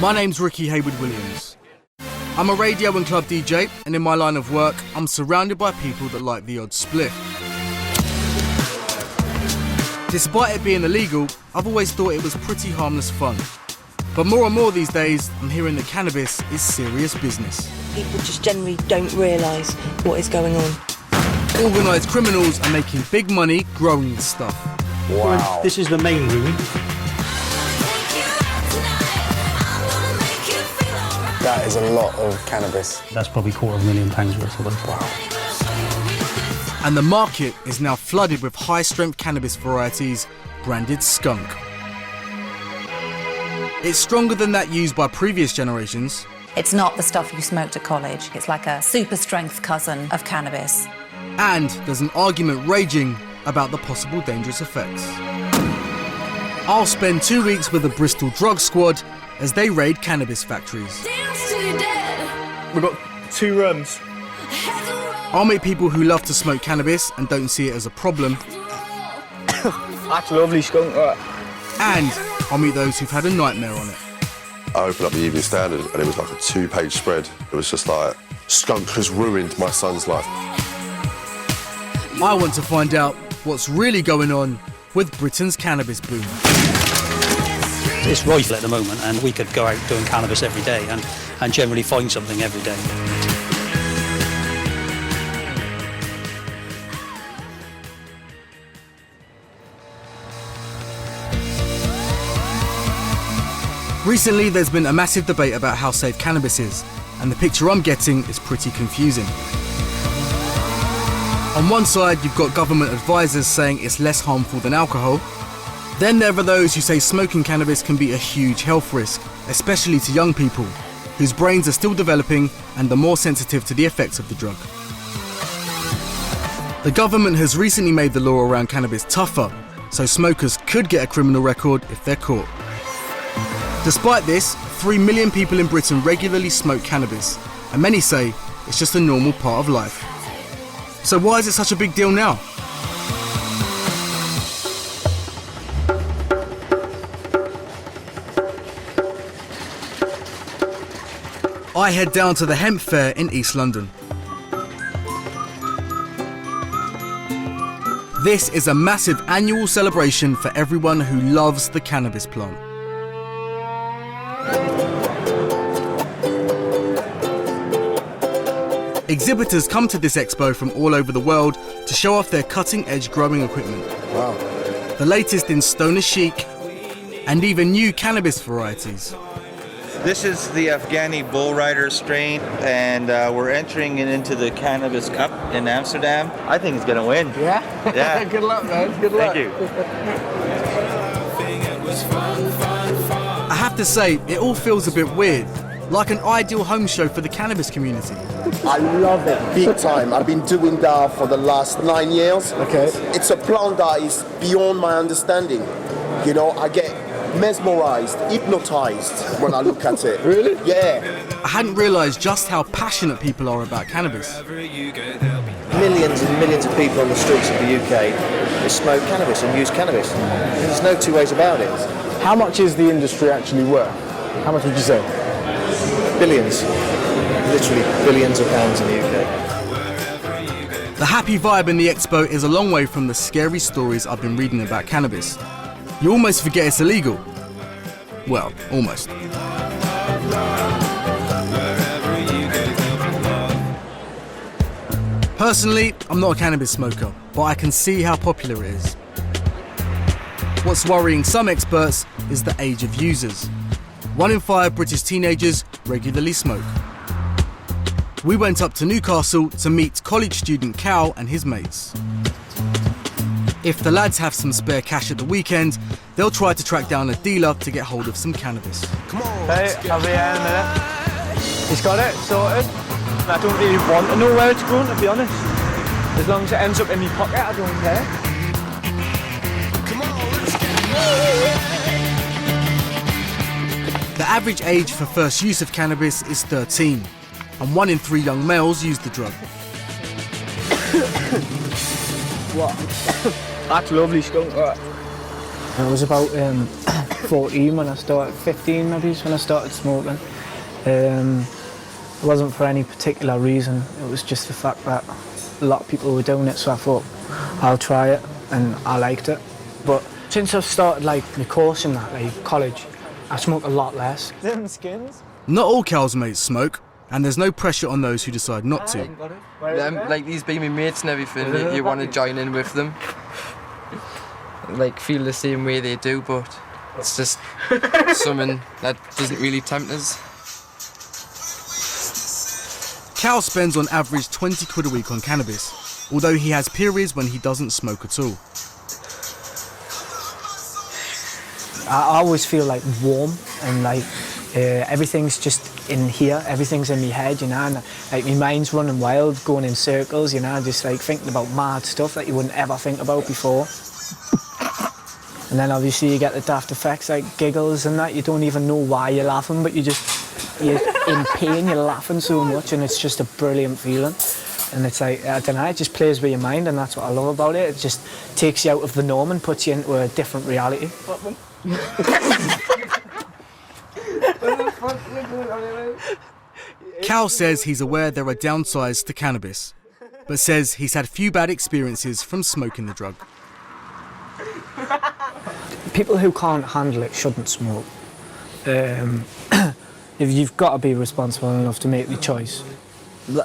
My name's Ricky Hayward-Williams. I'm a radio and club DJ, and in my line of work, I'm surrounded by people that like the odd spliff. Despite it being illegal, I've always thought it was pretty harmless fun. But more and more these days, I'm hearing that cannabis is serious business. People just generally don't realise what is going on. Organised criminals are making big money growing this stuff. Wow. This is the main room. That is a lot of cannabis. That's probably £250,000 worth of it. Wow. And the market is now flooded with high-strength cannabis varieties branded skunk. It's stronger than that used by previous generations. It's not the stuff you smoked at college. It's like a super strength cousin of cannabis. And there's an argument raging about the possible dangerous effects. I'll spend 2 weeks with the Bristol Drug Squad as they raid cannabis factories. We've got 2 rooms. I'll meet people who love to smoke cannabis and don't see it as a problem. That's lovely skunk, right? And I'll meet those who've had a nightmare on it. I opened up the Evening Standard and it was like a 2-page spread. It was just like, skunk has ruined my son's life. I want to find out what's really going on with Britain's cannabis boom. It's rife at the moment, and we could go out doing cannabis every day and generally find something every day. Recently, there's been a massive debate about how safe cannabis is, and the picture I'm getting is pretty confusing. On one side, you've got government advisors saying it's less harmful than alcohol. Then there are those who say smoking cannabis can be a huge health risk, especially to young people, whose brains are still developing and are more sensitive to the effects of the drug. The government has recently made the law around cannabis tougher, so smokers could get a criminal record if they're caught. Despite this, 3 million people in Britain regularly smoke cannabis, and many say it's just a normal part of life. So why is it such a big deal now? I head down to the hemp fair in East London. This is a massive annual celebration for everyone who loves the cannabis plant. Exhibitors come to this expo from all over the world to show off their cutting-edge growing equipment. Wow. The latest in stoner chic and even new cannabis varieties. This is the Afghani Bull Rider strain, and we're entering it into the Cannabis Cup in Amsterdam. I think it's going to win. Yeah? Yeah. Good luck, man. Good luck. Thank you. I have to say, it all feels a bit weird, like an ideal home show for the cannabis community. I love it big time. I've been doing that for the last 9 years. Okay. It's a plant that is beyond my understanding. You know, I get mesmerized, hypnotized when I look at it. Really? Yeah. I hadn't realised just how passionate people are about cannabis. Millions and millions of people on the streets of the UK who smoke cannabis and use cannabis. There's no 2 ways about it. How much is the industry actually worth? How much would you say? Billions. Literally billions of pounds in the UK. The happy vibe in the expo is a long way from the scary stories I've been reading about cannabis. You almost forget it's illegal. Well, almost. Personally, I'm not a cannabis smoker, but I can see how popular it is. What's worrying some experts is the age of users. 1 in 5 British teenagers regularly smoke. We went up to Newcastle to meet college student Cal and his mates. If the lads have some spare cash at the weekend, they'll try to track down a dealer to get hold of some cannabis. Hey, I'll be here in a minute. He's got it sorted. I don't really want to know where it's going, to be honest. As long as it ends up in my pocket, I don't care. The average age for first use of cannabis is 13, and 1 in 3 young males use the drug. What? That's lovely skunk, right? I was about 14 when I started, 15 maybe is when I started smoking. It wasn't for any particular reason, it was just the fact that a lot of people were doing it, so I thought I'll try it, and I liked it. But since I've started like my course in that, like college, I smoke a lot less. Them skins? Not all Cal's mates smoke, and there's no pressure on those who decide not to. Like these be my mates and everything, you want to join in with them. Like feel the same way they do, but it's just something that doesn't really tempt us. Cal spends on average 20 quid a week on cannabis, although he has periods when he doesn't smoke at all. I always feel like warm and like everything's just in here, everything's in my head, you know, and like my mind's running wild, going in circles, you know, just like thinking about mad stuff that you wouldn't ever think about before. And then obviously you get the daft effects like giggles and that, you don't even know why you're laughing, but you're in pain, you're laughing so much, and it's just a brilliant feeling. And it's like, I don't know, it just plays with your mind, and that's what I love about it. It just takes you out of the norm and puts you into a different reality. Cal says he's aware there are downsides to cannabis, but says he's had few bad experiences from smoking the drug. People who can't handle it shouldn't smoke. If you've got to be responsible enough to make the choice.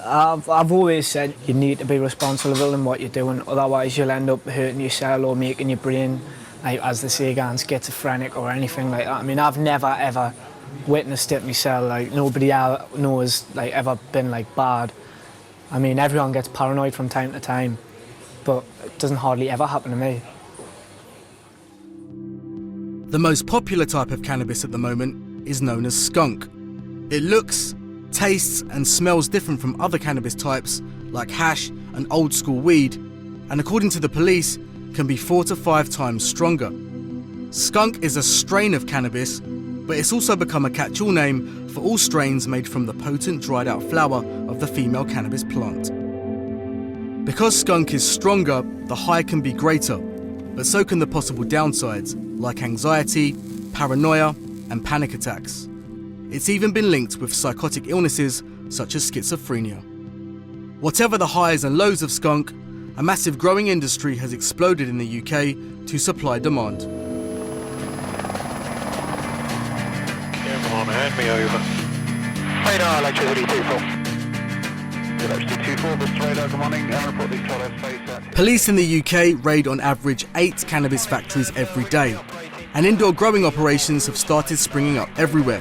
I've always said you need to be responsible in what you're doing, otherwise you'll end up hurting yourself or making your brain, like, as they say again, schizophrenic or anything like that. I mean, I've never ever witnessed it myself, like nobody I know has like ever been like bad. I mean, everyone gets paranoid from time to time, but it doesn't hardly ever happen to me. The most popular type of cannabis at the moment is known as skunk. It looks, tastes and smells different from other cannabis types like hash and old school weed, and according to the police, can be 4 to 5 times stronger. Skunk is a strain of cannabis, but it's also become a catch-all name for all strains made from the potent dried out flower of the female cannabis plant. Because skunk is stronger, the high can be greater, but so can the possible downsides like anxiety, paranoia and panic attacks. It's even been linked with psychotic illnesses such as schizophrenia. Whatever the highs and lows of skunk, a massive growing industry has exploded in the UK to supply demand. Come on, hand me over. Radar, electricity 2-4. Electricity 2-4, this radar, good morning. I report these toilets face at... Police in the UK raid on average 8 cannabis factories every day, and indoor growing operations have started springing up everywhere,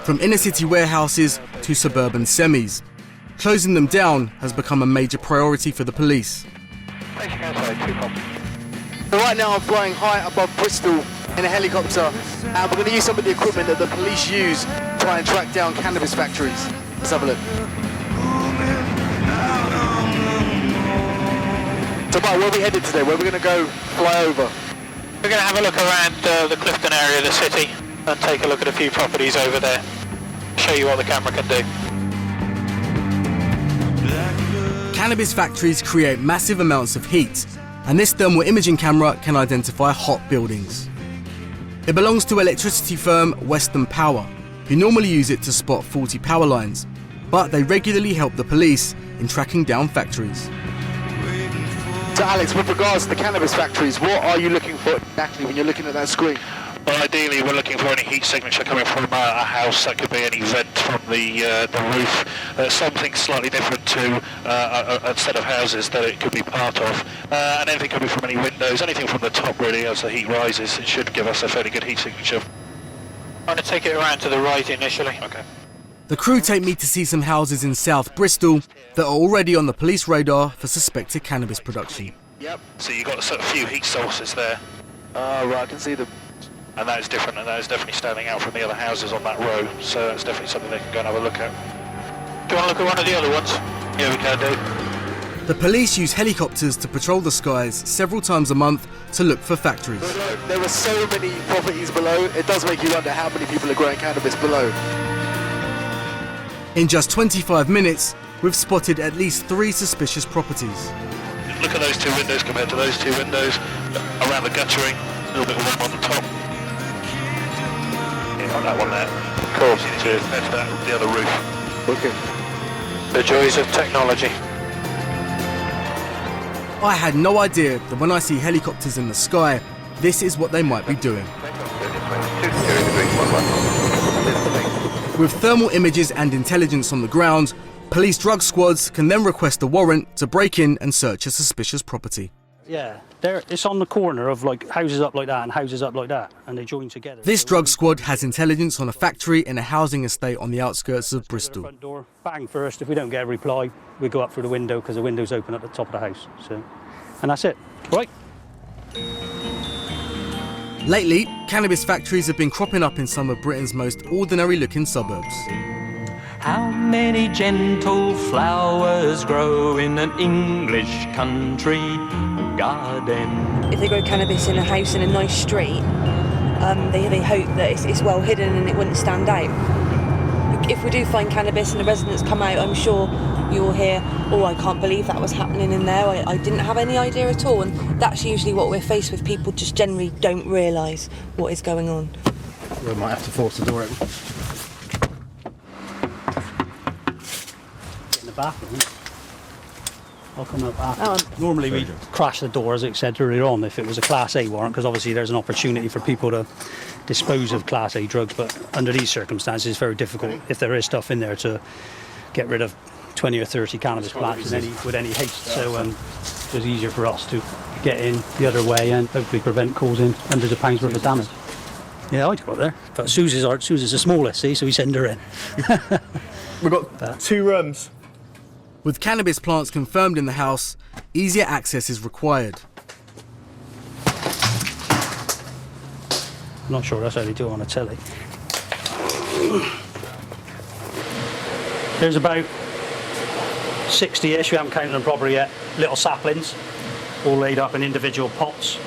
from inner city warehouses to suburban semis. Closing them down has become a major priority for the police. So right now I'm flying high above Bristol in a helicopter, and we're going to use some of the equipment that the police use to try and track down cannabis factories. Let's have a look. So Mark, where are we headed today? Where are we going to go fly over? We're going to have a look around the Clifton area of the city and take a look at a few properties over there. Show you what the camera can do. Cannabis factories create massive amounts of heat, and this thermal imaging camera can identify hot buildings. It belongs to electricity firm Western Power, who normally use it to spot faulty power lines, but they regularly help the police in tracking down factories. So Alex, with regards to the cannabis factories, what are you looking for exactly when you're looking at that screen? Well, ideally we're looking for any heat signature coming from a house. That could be any vent from the roof, something slightly different to a set of houses that it could be part of, and anything coming from any windows, anything from the top really. As the heat rises, it should give us a fairly good heat signature. I'm going to take it around to the right initially. Okay. The crew take me to see some houses in South Bristol that are already on the police radar for suspected cannabis production. Yep. So you've got a few heat sources there. Right, I can see them. And that is different, and that is definitely standing out from the other houses on that row, so that's definitely something they can go and have a look at. Do you want to look at one of the other ones? Yeah, we can do. The police use helicopters to patrol the skies several times a month to look for factories. There are so many properties below, it does make you wonder how many people are growing cannabis below. In just 25 minutes, we've spotted at least 3 suspicious properties. Look at those 2 windows compared to those 2 windows, around the guttering. little bit of rum on the top. Yeah, like that one there. Cool. Cheers. That's the other roof. Okay. The joys of technology. I had no idea that when I see helicopters in the sky, this is what they might be doing. With thermal images and intelligence on the ground, police drug squads can then request a warrant to break in and search a suspicious property. Yeah, it's on the corner of like houses up like that and houses up like that, and they join together. This drug squad has intelligence on a factory in a housing estate on the outskirts of Bristol. Front door, bang first. If we don't get a reply, we go up through the window because the window's open at the top of the house. So, and that's it. Right. Lately, cannabis factories have been cropping up in some of Britain's most ordinary-looking suburbs. How many gentle flowers grow in an English country garden? If they grow cannabis in a house in a nice street, they hope that it's well hidden and it wouldn't stand out. If we do find cannabis and the residents come out, I'm sure you'll hear, oh, I can't believe that was happening in there. I didn't have any idea at all. And that's usually what we're faced with. People just generally don't realise what is going on. We might have to force the door open. In the bathroom. I'll come up after. Normally we crash the door, as it said earlier on, if it was a Class A warrant, because obviously there's an opportunity for people to dispose of Class A drugs, but under these circumstances it's very difficult, if there is stuff in there, to get rid of 20 or 30 cannabis plants with any haste. So it was easier for us to get in the other way and hopefully prevent causing hundreds of pounds worth of damage. Yeah, I'd go up there. But Susie's the smallest, see, so we send her in. We've got 2 rooms. With cannabis plants confirmed in the house, easier access is required. I'm not sure that's how they do it on a telly. There's about 60-ish, we haven't counted them properly yet, little saplings, all laid up in individual pots.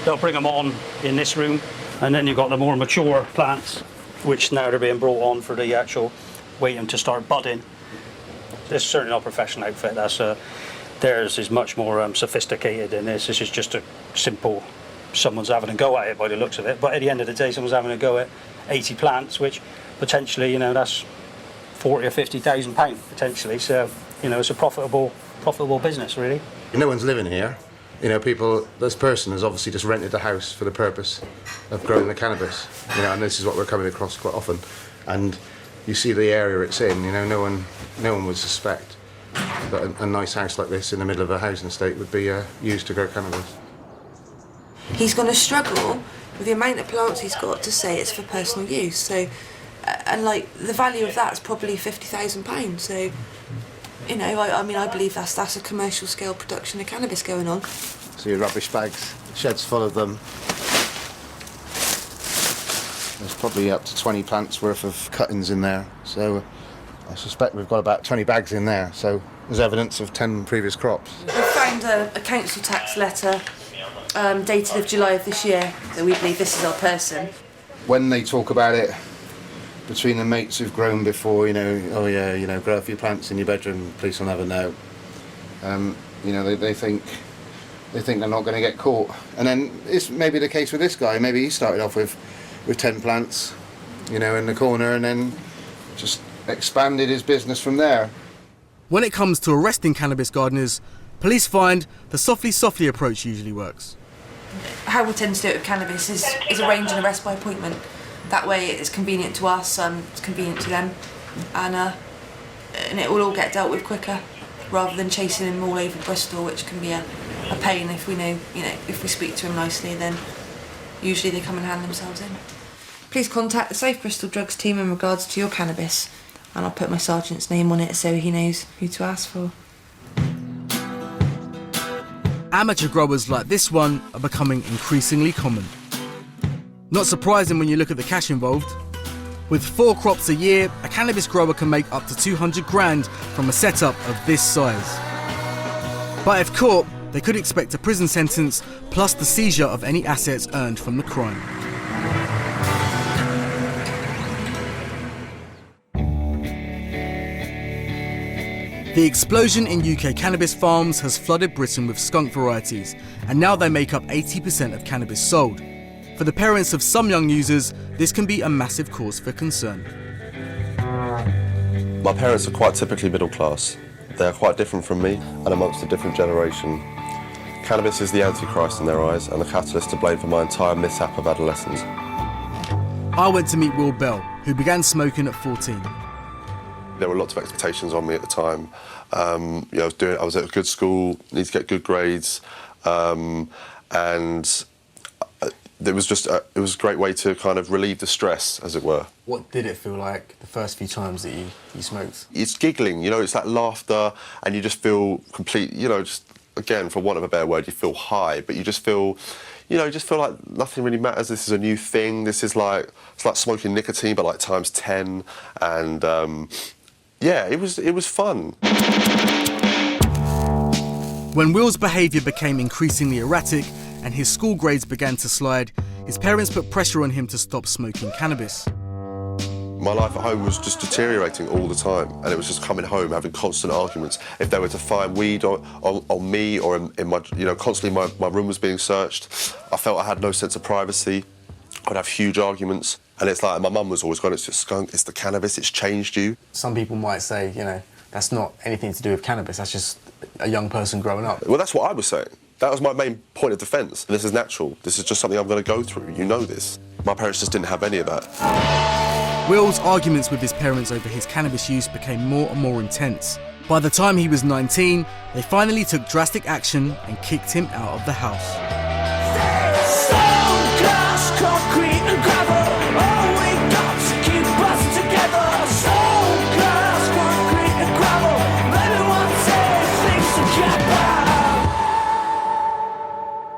They'll bring them on in this room, and then you've got the more mature plants, which now they're being brought on for the actual waiting to start budding. This is certainly not a professional outfit. Theirs is much more sophisticated than this. This is just a simple, someone's having a go at it by the looks of it. But at the end of the day, someone's having a go at 80 plants, which potentially, that's 40 or 50,000 pounds potentially. So, it's a profitable business, really. No one's living here. This person has obviously just rented the house for the purpose of growing the cannabis. And this is what we're coming across quite often. And you see the area it's in, no one would suspect that a nice house like this in the middle of a housing estate would be used to grow cannabis. He's going to struggle with the amount of plants he's got to say it's for personal use. So, and the value of that's probably £50,000. So, I believe that's a commercial scale production of cannabis going on. So your rubbish bags, sheds full of them. There's probably up to 20 plants worth of cuttings in there. So I suspect we've got about 20 bags in there. So there's evidence of 10 previous crops. We found a council tax letter dated of July of this year, so we believe this is our person. When they talk about it between the mates who've grown before, grow a few plants in your bedroom, police will never know. They think they're not going to get caught. And then it's maybe the case with this guy. Maybe he started off with 10 plants, in the corner, and then just expanded his business from there. When it comes to arresting cannabis gardeners, police find the softly approach usually works. How we tend to do it with cannabis is arrange an arrest by appointment. That way it's convenient to us, it's convenient to them, and it will all get dealt with quicker, rather than chasing them all over Bristol, which can be a pain. If we know, if we speak to them nicely, then usually they come and hand themselves in. Please contact the Safe Bristol Drugs team in regards to your cannabis, and I'll put my sergeant's name on it so he knows who to ask for. Amateur growers like this one are becoming increasingly common. Not surprising when you look at the cash involved. With 4 crops a year, a cannabis grower can make up to 200 grand from a setup of this size. But if caught, they could expect a prison sentence plus the seizure of any assets earned from the crime. The explosion in UK cannabis farms has flooded Britain with skunk varieties, and now they make up 80% of cannabis sold. For the parents of some young users, this can be a massive cause for concern. My parents are quite typically middle class. They are quite different from me and amongst a different generation. Cannabis is the antichrist in their eyes and the catalyst to blame for my entire mishap of adolescence. I went to meet Will Bell, who began smoking at 14. There were lots of expectations on me at the time. I was at a good school, need to get good grades, and it was a great way to kind of relieve the stress, as it were. What did it feel like the first few times that you smoked? It's giggling, it's that laughter, and you just feel complete, just, again, for want of a better word, you feel high, but you just feel, like nothing really matters. This is a new thing. This is it's like smoking nicotine, but like times 10, and it was fun. When Will's behaviour became increasingly erratic and his school grades began to slide, his parents put pressure on him to stop smoking cannabis. My life at home was just deteriorating all the time, and it was just coming home having constant arguments. If they were to find weed on me or in my, constantly my room was being searched. I felt I had no sense of privacy. I'd have huge arguments, and it's like my mum was always going, "It's just skunk, it's the cannabis, it's changed you." Some people might say, that's not anything to do with cannabis, that's just a young person growing up. Well, that's what I was saying. That was my main point of defence. This is natural. This is just something I'm going to go through. You know this. My parents just didn't have any of that. Will's arguments with his parents over his cannabis use became more and more intense. By the time he was 19, they finally took drastic action and kicked him out of the house.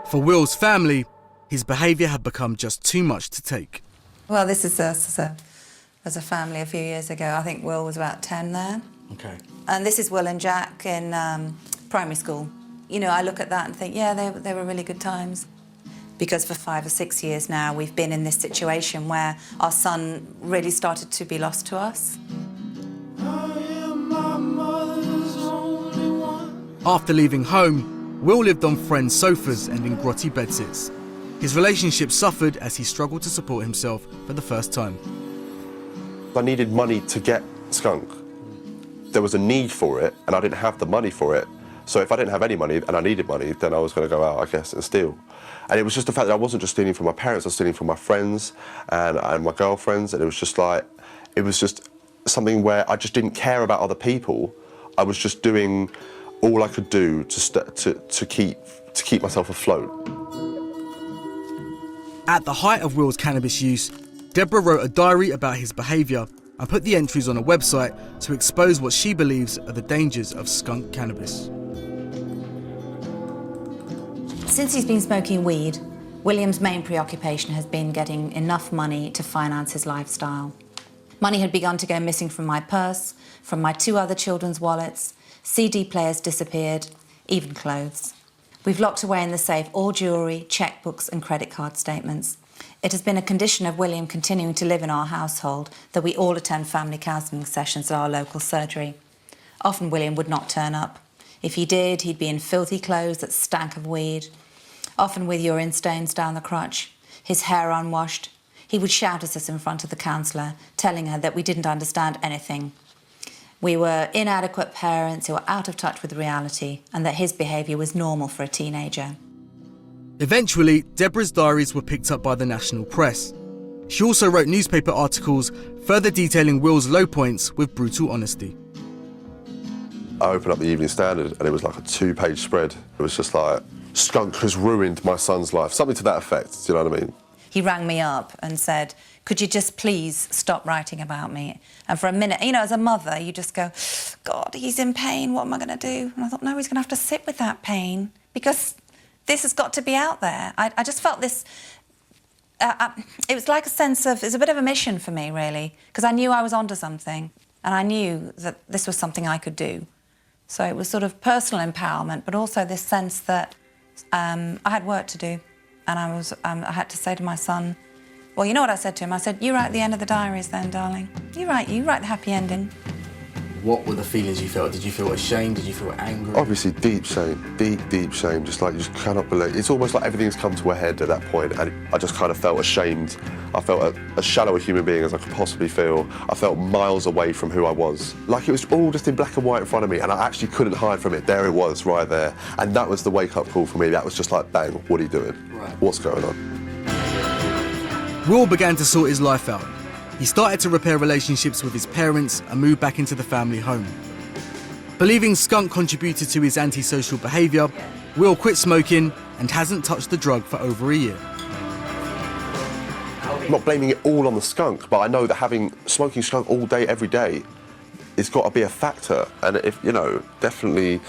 For Will's family, his behaviour had become just too much to take. Well, this is us as a family a few years ago. I think Will was about 10 then. Okay. And this is Will and Jack in primary school. I look at that and think, yeah, they were really good times. Because for 5 or 6 years now, we've been in this situation where our son really started to be lost to us. After leaving home, Will lived on friends' sofas and in grotty bedsits. His relationship suffered as he struggled to support himself for the first time. I needed money to get skunk. There was a need for it, and I didn't have the money for it. So if I didn't have any money and I needed money, then I was going to go out, I guess, and steal. And it was just the fact that I wasn't just stealing from my parents, I was stealing from my friends and my girlfriends, and it was just something where I just didn't care about other people. I was just doing all I could do to keep myself afloat. At the height of Will's cannabis use, Deborah wrote a diary about his behaviour and put the entries on a website to expose what she believes are the dangers of skunk cannabis. Since he's been smoking weed, William's main preoccupation has been getting enough money to finance his lifestyle. Money had begun to go missing from my purse, from my 2 other children's wallets, CD players disappeared, even clothes. We've locked away in the safe all jewellery, checkbooks and credit card statements. It has been a condition of William continuing to live in our household that we all attend family counselling sessions at our local surgery. Often William would not turn up. If he did, he'd be in filthy clothes that stank of weed, often with urine stains down the crotch, his hair unwashed. He would shout at us in front of the counsellor, telling her that we didn't understand anything. We were inadequate parents who were out of touch with reality, and that his behaviour was normal for a teenager. Eventually, Deborah's diaries were picked up by the national press. She also wrote newspaper articles further detailing Will's low points with brutal honesty. I opened up the Evening Standard and it was like a 2-page spread. It was just like, skunk has ruined my son's life. Something to that effect, do you know what I mean? He rang me up and said, could you just please stop writing about me? And for a minute, as a mother, you just go, God, he's in pain, what am I going to do? And I thought, no, he's going to have to sit with that pain because this has got to be out there. I just felt this, it was like a sense of, it's a bit of a mission for me, really, because I knew I was onto something and I knew that this was something I could do. So it was sort of personal empowerment, but also this sense that I had work to do. And I had to say to my son, well, you know what I said to him? I said, you write the end of the diaries then, darling. You write the happy ending. what were the feelings you felt? Did you feel ashamed? Did you feel angry? Obviously, deep shame, deep shame. Just like you just cannot believe. It's almost like everything's come to a head at that point, and I just kind of felt ashamed. I felt as shallow a human being as I could possibly feel. I felt miles away from who I was. Like it was all just in black and white in front of me, and I actually couldn't hide from it. There it was, right there. And that was the wake-up call for me. That was just like, bang, what are you doing? Right. What's going on? Will began to sort his life out. He started to repair relationships with his parents and moved back into the family home. Believing skunk contributed to his antisocial behaviour, Will quit smoking and hasn't touched the drug for over a year. I'm not blaming it all on the skunk, but I know that smoking skunk all day, every day, it's got to be a factor. And if, you know, definitely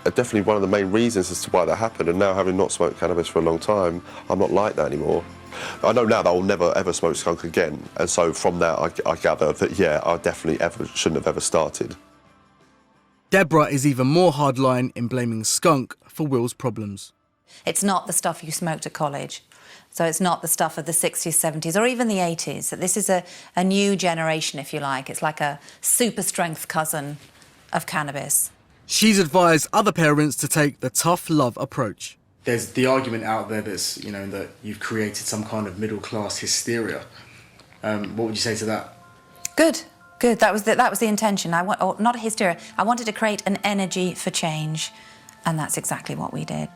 one of the main reasons as to why that happened. And now, having not smoked cannabis for a long time, I'm not like that anymore. I know now that I'll never ever smoke skunk again, and so from that I gather that, yeah, I definitely shouldn't have ever started. Deborah is even more hardline in blaming skunk for Will's problems. It's not the stuff you smoked at college. So it's not the stuff of the 60s, 70s, or even the 80s. This is a new generation, if you like. It's like a super strength cousin of cannabis. She's advised other parents to take the tough love approach. There's the argument out there that's, you know, that you've created some kind of middle-class hysteria. What would you say to that? Good. That was the intention. Not a hysteria. I wanted to create an energy for change, and that's exactly what we did.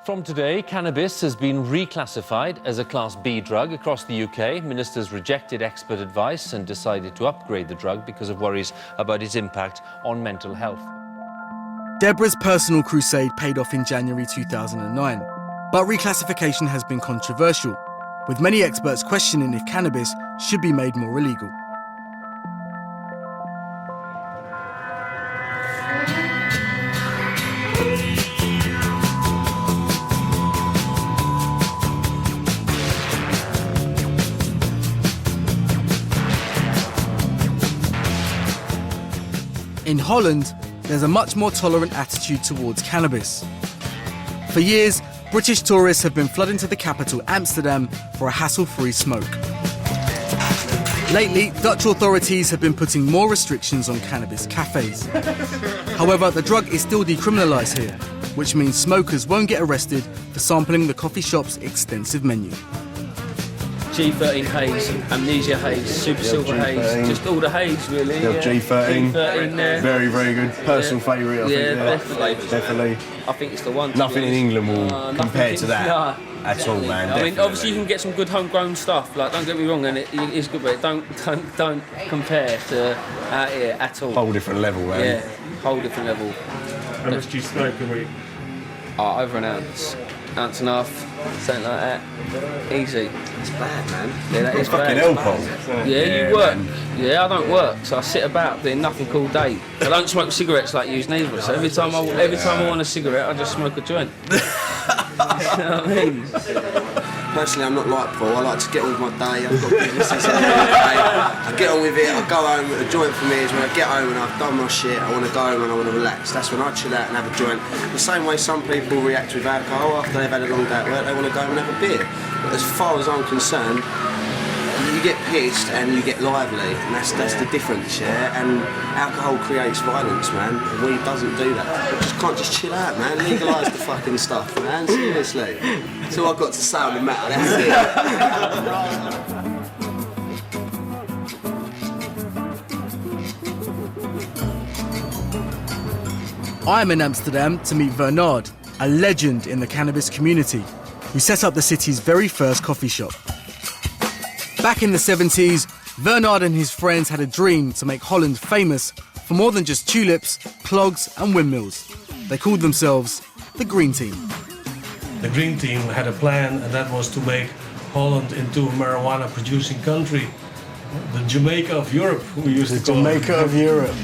From today, cannabis has been reclassified as a Class B drug across the UK. Ministers rejected expert advice and decided to upgrade the drug because of worries about its impact on mental health. Deborah's personal crusade paid off in January 2009, but reclassification has been controversial, with many experts questioning if cannabis should be made more illegal. In Holland, there's a much more tolerant attitude towards cannabis. For years, British tourists have been flooding to the capital, Amsterdam, for a hassle-free smoke. Lately, Dutch authorities have been putting more restrictions on cannabis cafes. However, the drug is still decriminalised here, which means smokers won't get arrested for sampling the coffee shop's extensive menu. G13 haze, amnesia haze, super silver haze, just all the haze really. Yeah. G13, there. Very, very good. Personal favourite, I think. Definitely. I think it's the one. Nothing in England will compare to that at all, man. I mean, obviously you can get some good homegrown stuff. Like, don't get me wrong, and it is good, but don't compare to out here at all. Whole different level, man. Yeah, whole different level. How much do you smoke a week? Oh, over an ounce and a half, something like that. Easy. It's bad, man. Yeah, that is fucking bad. alcohol. Yeah, you work. Man. Yeah, I don't work, so I sit about doing nothing all day. I don't smoke cigarettes like you neither. So every time I want a cigarette, I just smoke a joint. You know what I mean? Personally, I'm not like Paul. I like to get on with my day. I've got businesses every day. I get on with it. I go home. A joint for me is when I get home and I've done my shit. I want to go home and I want to relax. That's when I chill out and have a joint. The same way some people react with alcohol after they've had a long day at work. They want to go home and have a beer. But as far as I'm concerned, you get pissed and you get lively, and that's the difference, yeah? And alcohol creates violence, man. Weed doesn't do that. You just can't just chill out, man. Legalise the fucking stuff, man. Seriously. That's all I've got to say on the matter, that's it. I'm in Amsterdam to meet Bernard, a legend in the cannabis community, who set up the city's very first coffee shop. Back in the 70s, Bernard and his friends had a dream to make Holland famous for more than just tulips, clogs and windmills. They called themselves the Green Team. The Green Team had a plan, and that was to make Holland into a marijuana-producing country. The Jamaica of Europe, we used to call it. Jamaica of Europe.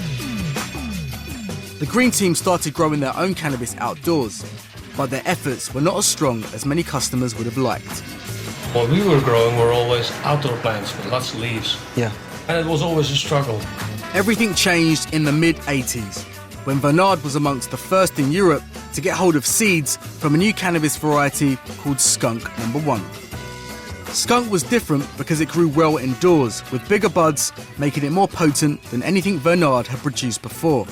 The Green Team started growing their own cannabis outdoors, but their efforts were not as strong as many customers would have liked. What we were growing were always outdoor plants with lots of leaves. Yeah. And it was always a struggle. Everything changed in the mid-80s, when Bernard was amongst the first in Europe to get hold of seeds from a new cannabis variety called Skunk No. 1. Skunk was different because it grew well indoors, with bigger buds, making it more potent than anything Bernard had produced before.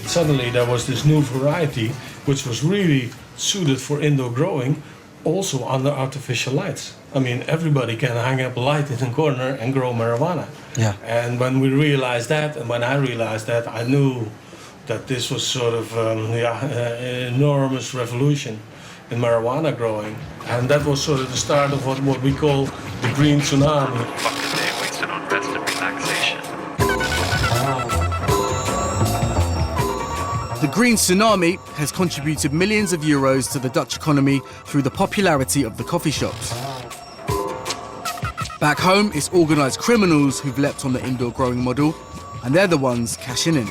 Suddenly there was this new variety which was really suited for indoor growing, also under artificial lights. I mean, everybody can hang up a light in a corner and grow marijuana. Yeah. And when we realized that, and when I realized that, I knew that this was sort of an enormous revolution in marijuana growing. And that was sort of the start of what we call the green tsunami. The green tsunami has contributed millions of euros to the Dutch economy through the popularity of the coffee shops. Back home, it's organised criminals who've leapt on the indoor growing model, and they're the ones cashing in.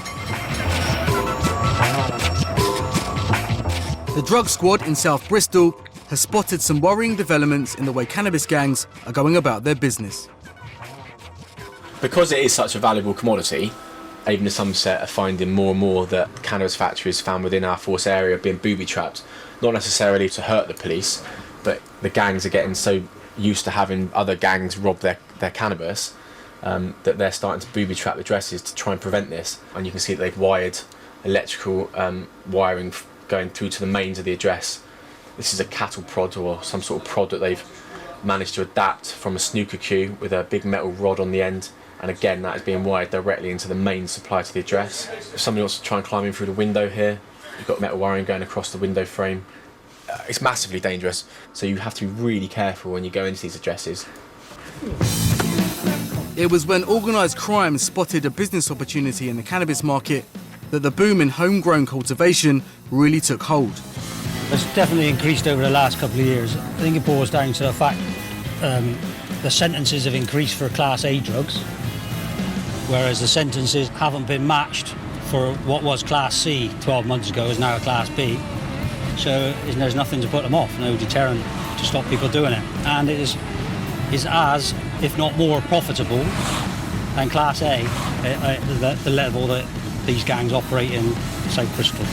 The drug squad in South Bristol has spotted some worrying developments in the way cannabis gangs are going about their business. Because it is such a valuable commodity, even the Somerset are finding more and more that cannabis factories found within our force area are being booby-trapped, not necessarily to hurt the police, but the gangs are getting so used to having other gangs rob their cannabis that they're starting to booby-trap addresses to try and prevent this. And you can see that they've wired electrical wiring going through to the mains of the address. This is a cattle prod or some sort of prod that they've managed to adapt from a snooker cue with a big metal rod on the end, and again that is being wired directly into the main supply to the address. If somebody wants to try and climb in through the window here, you've got metal wiring going across the window frame. It's massively dangerous, so you have to be really careful when you go into these addresses. It was when organised crime spotted a business opportunity in the cannabis market that the boom in homegrown cultivation really took hold. It's definitely increased over the last couple of years. I think it boils down to the fact the sentences have increased for Class A drugs, whereas the sentences haven't been matched for what was Class C 12 months ago is now a Class B. So there's nothing to put them off, no deterrent to stop people doing it. And it is as, if not more profitable than Class A at the level that these gangs operate in South Bristol.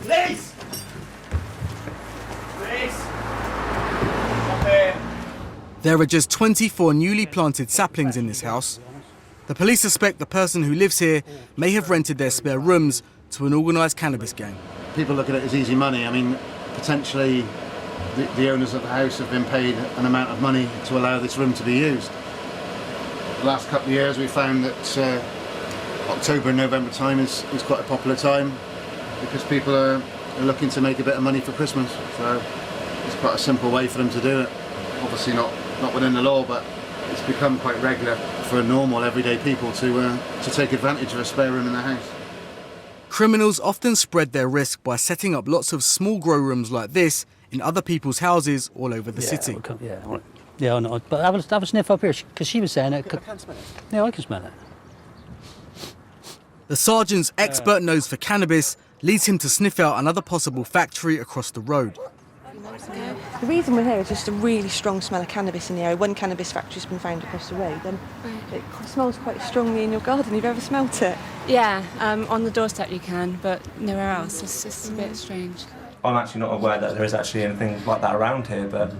Please! There are just 24 newly planted saplings in this house. The police suspect the person who lives here may have rented their spare rooms to an organised cannabis gang. People look at it as easy money. I mean, potentially the owners of the house have been paid an amount of money to allow this room to be used. The last couple of years we found that October and November time is quite a popular time because people are looking to make a bit of money for Christmas. So it's quite a simple way for them to do it. Obviously not within the law, but it's become quite regular for normal, everyday people to take advantage of a spare room in their house. Criminals often spread their risk by setting up lots of small grow rooms like this in other people's houses all over the city. Yeah, I know. But have a sniff up here, because she was saying it. I can smell it. Yeah, I can smell it. The sergeant's expert nose for cannabis leads him to sniff out another possible factory across the road. The reason we're here is just a really strong smell of cannabis in the area. One cannabis factory's been found across the road, and it smells quite strongly in your garden. You've ever smelt it? Yeah, on the doorstep you can, but nowhere else. It's just a bit strange. I'm actually not aware that there is actually anything like that around here, but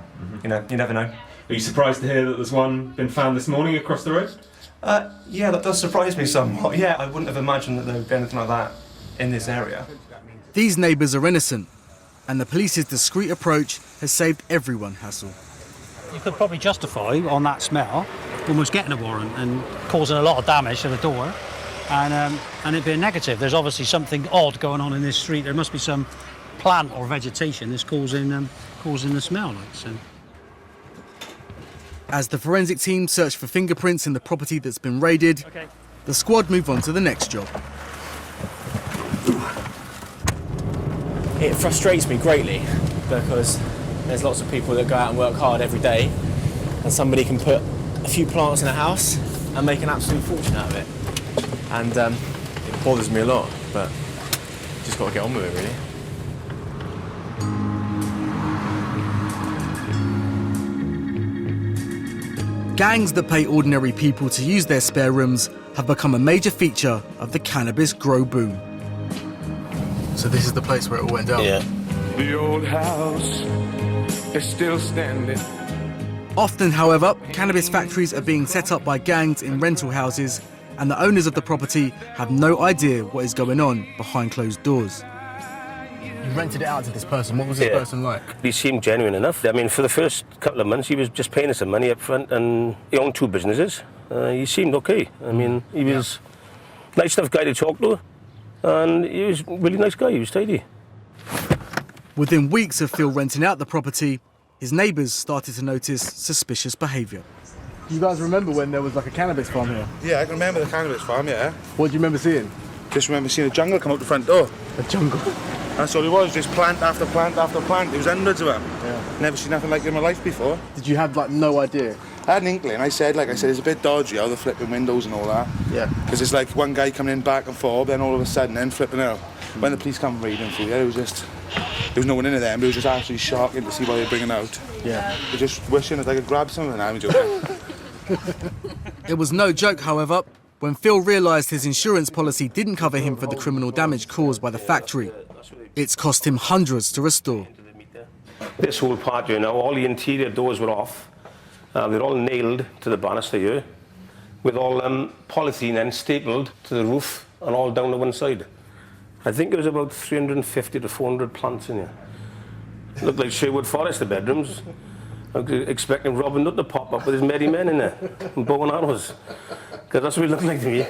you know, you never know. Are you surprised to hear that there's one been found this morning across the road? Yeah, that does surprise me somewhat. Yeah, I wouldn't have imagined that there would be anything like that in this area. These neighbours are innocent, and the police's discreet approach has saved everyone hassle. You could probably justify on that smell almost getting a warrant and causing a lot of damage to the door, and it being negative. There's obviously something odd going on in this street. There must be some plant or vegetation that's causing the smell. So. As the forensic team search for fingerprints in the property that's been raided, the squad move on to the next job. It frustrates me greatly because there's lots of people that go out and work hard every day, and somebody can put a few plants in a house and make an absolute fortune out of it. And it bothers me a lot, but just got to get on with it, really. Gangs that pay ordinary people to use their spare rooms have become a major feature of the cannabis grow boom. So this is the place where it all went down? Yeah. The old house is still standing. Often, however, cannabis factories are being set up by gangs in rental houses, and the owners of the property have no idea what is going on behind closed doors. You rented it out to this person. What was this person like? He seemed genuine enough. I mean, for the first couple of months, he was just paying us some money up front, and he owned 2 businesses. He seemed okay. I mean, he was a nice enough guy to talk to, and he was a really nice guy. He was tidy. Within weeks of Phil renting out the property, his neighbours started to notice suspicious behaviour. You guys remember when there was like a cannabis farm here? Yeah, I can remember the cannabis farm, yeah. What do you remember seeing? Just remember seeing a jungle come out the front door. A jungle? That's all it was, just plant after plant after plant. There was hundreds of them. Yeah. Never seen nothing like it in my life before. Did you have like no idea? I had an inkling. I said, it's a bit dodgy how they're flipping windows and all that. Yeah. Because it's like one guy coming in back and forth, then all of a sudden, then flipping out. When the police come raiding through there, there was no one in there, but it was just absolutely shocking to see what they were bringing out. Yeah. They're just wishing that I could grab some of them. I'm joking. It was no joke, however, when Phil realised his insurance policy didn't cover him for the criminal damage caused by the factory. It's cost him hundreds to restore. This whole part here now, all the interior doors were off. They're all nailed to the banister here, with all polythene then stapled to the roof and all down to one side. I think it was about 350 to 400 plants in here. It looked like Sherwood Forest, the bedrooms. I was expecting Robin Hood to pop up with his merry men in there, and bow and arrows, because that's what it looked like to me.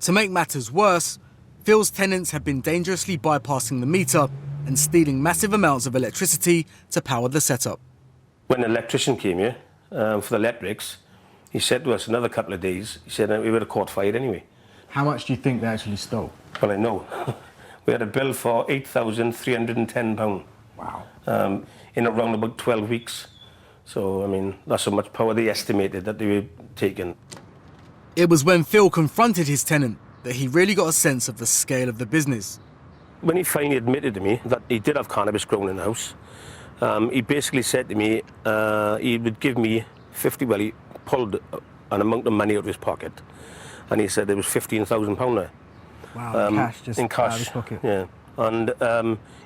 To make matters worse, Phil's tenants have been dangerously bypassing the meter and stealing massive amounts of electricity to power the setup. When the electrician came here for the electrics, he said to us another couple of days, he said we would have caught fire anyway. How much do you think they actually stole? Well, I know. We had a bill for £8,310. Wow. In around about 12 weeks. So, I mean, that's how much power they estimated that they were taking. It was when Phil confronted his tenant that he really got a sense of the scale of the business. When he finally admitted to me that he did have cannabis grown in the house, he basically said to me he would give me 50, well, he pulled an amount of money out of his pocket, and he said there was £15,000 there. Wow, cash, just in cash, out of his pocket. Yeah, and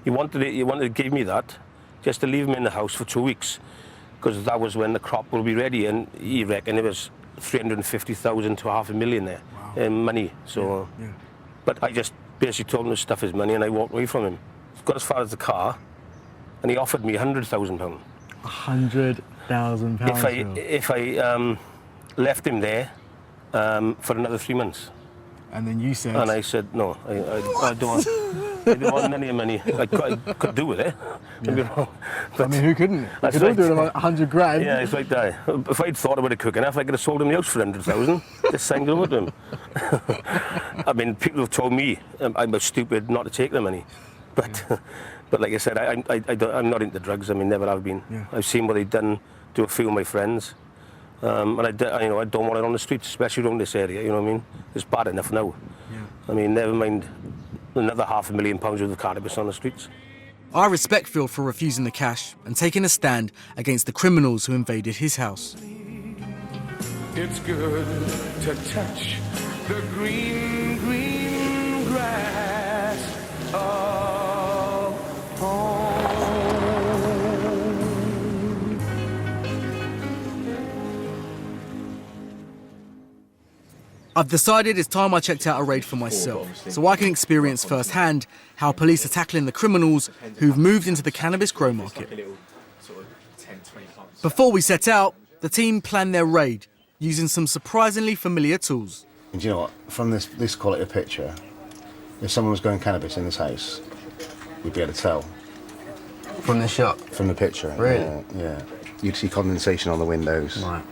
he wanted to give me that just to leave him in the house for 2 weeks, because that was when the crop will be ready, and he reckoned it was 350,000 to $500,000 there in money. So, yeah. But I just basically told him to stuff his money, and I walked away from him. Got as far as the car, and he offered me £100,000. £100,000. If I left him there for another 3 months. And then you said... And I said, no, I don't want... I don't want any money. I could do with it. Yeah. I mean, who couldn't? We could all do it about 100 grand. Yeah, it's like that. If I'd thought about it quick enough, I could have sold him the house for 100,000. Just signed it over to him. I mean, people have told me I'm stupid not to take the money, but like I said, I'm not into drugs. I mean, never have been. Yeah. I've seen what they've done to a few of my friends, and I don't want it on the streets, especially around this area. You know what I mean? It's bad enough now. Yeah. I mean, never mind another £500,000 worth of cannabis on the streets. I respect Phil for refusing the cash and taking a stand against the criminals who invaded his house. It's good to touch the green, green grass of home. I've decided it's time I checked out a raid for myself, so I can experience firsthand how police are tackling the criminals who've moved into the cannabis grow market. Before we set out, the team planned their raid using some surprisingly familiar tools. And do you know what? From this quality of picture, if someone was growing cannabis in this house, you'd be able to tell. From the shot? From the picture. Really? Yeah. You'd see condensation on the windows. Right.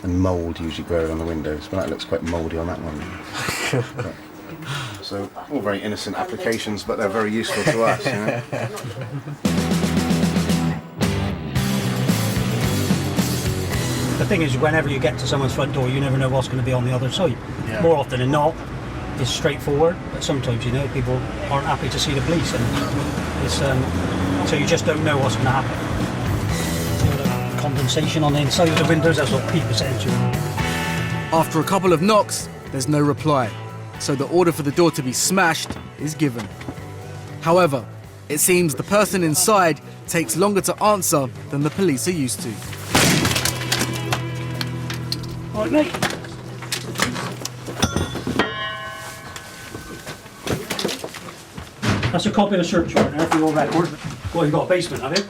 And mould usually growing on the windows, but that looks quite mouldy on that one. So, all very innocent applications, but they're very useful to us, you know? The thing is, whenever you get to someone's front door, you never know what's going to be on the other side. Yeah. More often than not, it's straightforward, but sometimes, people aren't happy to see the police, and it's, so you just don't know what's going to happen. condensation on the inside of the windows, that's what people said to. After a couple of knocks, there's no reply, so the order for the door to be smashed is given. However, it seems the person inside takes longer to answer than the police are used to. All right, mate. That's a copy of the search warrant there for your record. Well, you've got a basement, have you?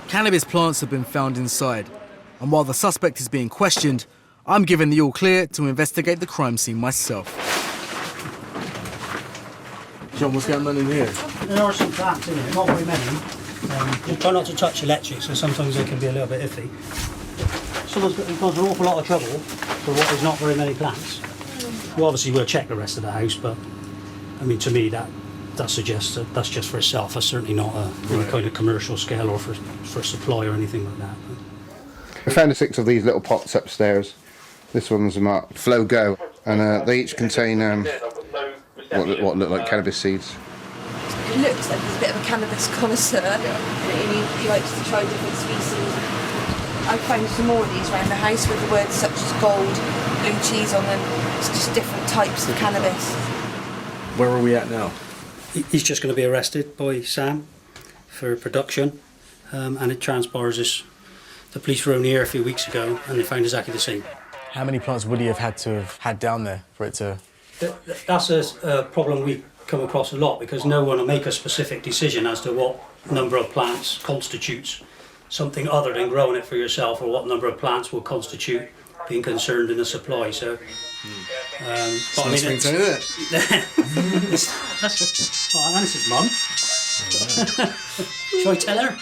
Cannabis plants have been found inside, and while the suspect is being questioned, I'm given the all clear to investigate the crime scene myself. John, what's going on in here? There are some plants in here, not very many. Just try not to touch electric, so sometimes they can be a little bit iffy. Someone's got an awful lot of trouble for what is not very many plants. Well, obviously we'll check the rest of the house, but I mean, to me that suggests that that's just for itself. That's certainly not any kind of commercial scale or for supply or anything like that. I found 6 of these little pots upstairs. This one's marked Flow Go, and they each contain what look like cannabis seeds. It looks like he's a bit of a cannabis connoisseur, and he likes to try different species. I found some more of these around the house with the words such as gold, blue cheese on them. It's just different types of cannabis. Where are we at now? He's just going to be arrested by Sam for production, and it transpires this. The police were only here a few weeks ago and they found exactly the same. How many plants would he have had to have had down there for it to... That's a problem we come across a lot, because no one will make a specific decision as to what number of plants constitutes something other than growing it for yourself, or what number of plants will constitute being concerned in the supply. So, but I mean, isn't it? That's his mum. Shall I tell her?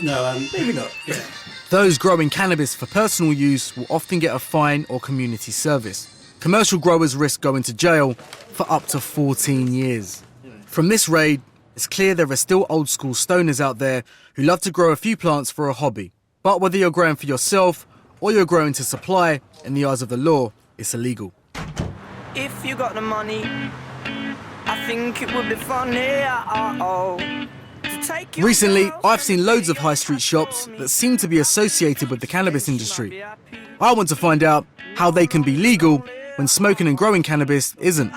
No, maybe not. Yeah. Those growing cannabis for personal use will often get a fine or community service. Commercial growers risk going to jail for up to 14 years. From this raid, it's clear there are still old school stoners out there who love to grow a few plants for a hobby. But whether you're growing for yourself or you're growing to supply, in the eyes of the law, it's illegal. If you got the money, I think it would be funny. Recently, I've seen loads of high street shops that seem to be associated with the cannabis industry. I want to find out how they can be legal when smoking and growing cannabis isn't.